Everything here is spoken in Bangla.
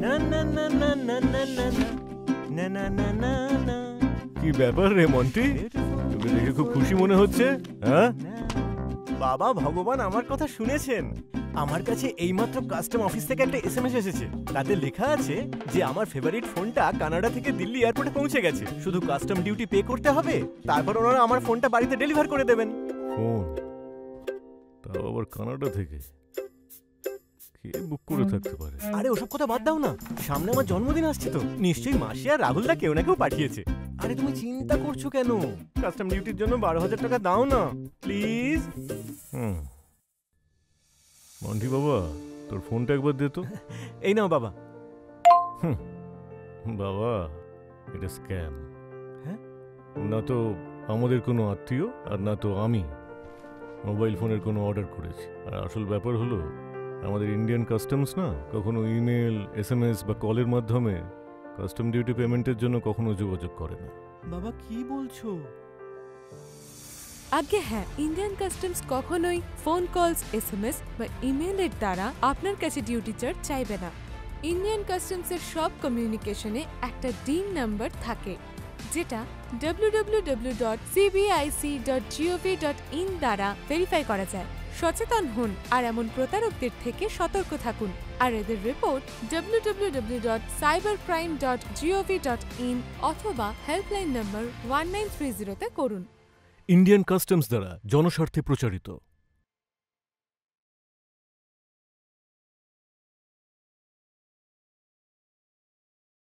না না না না না না না না না না না না। কি ব্যাপার রে মন্টি, তোকে দেখে খুব খুশি মনে হচ্ছে। হ্যাঁ বাবা, ভগবান আমার কথা শুনেছেন। আমার কাছে এইমাত্র কাস্টম অফিস থেকে একটা এসএমএস এসেছে। তাতে লেখা আছে যে আমার ফেভারিট ফোনটা কানাডা থেকে দিল্লি এয়ারপোর্টে পৌঁছে গেছে, শুধু কাস্টম ডিউটি পে করতে হবে, তারপর ওনারা আমার ফোনটা বাড়িতে ডেলিভার করে দেবেন। ফোন তাও আবার কানাডা থেকে? কে বুক করে থাকতে পারে? আরে ওসব কথা বাদ দাও না, সামনে আমার জন্মদিন আসছে তো, নিশ্চয়ই মাসি আর রাহুলদা কেউ না কেউ পাঠিয়েছে। আরে তুমি চিন্তা করছো কেন? কাস্টম ডিউটির জন্য 12,000 টাকা দাও না প্লিজ। মন্টি বাবা, তোর ফোনটা একবার দে তো। এই নাও বাবা। বাবা, এটা স্ক্যাম। হ্যাঁ, না তো আমাদের কোনো আত্মীয় আর না তো আমি মোবাইল ফোনের কোনো অর্ডার করেছি। আর আসল ব্যাপার হলো, আমাদের ইন্ডিয়ান কাস্টমস না কখনো ইমেল, এসএমএস বা কলের মাধ্যমে কাস্টম ডিউটি পেমেন্টের জন্য কখনো যোগাযোগ করে না। বাবা কি বলছো? আগে হ্যাঁ, ইন্ডিয়ান কাস্টমস কখনোই ফোন কলস, এসএমএস বা ইমেলের দ্বারা আপনার কাছে ডিউটি চার্জ চাইবে না। ইন্ডিয়ান কাস্টমসের সব কমিউনিকেশনে একটা ডিন নাম্বার থাকে, যেটা www.cbic.gov.in দ্বারা ভেরিফাই করা যায়। সচেতন হন আর এমন প্রতারকদের থেকে সতর্ক থাকুন। আর এদের রিপোর্ট www.cybercrime.gov.in অথবা হেল্পলাইন নম্বর 1930 তে করুন। ইন্ডিয়ান কাস্টমস দ্বারা জনস্বার্থে প্রচারিত।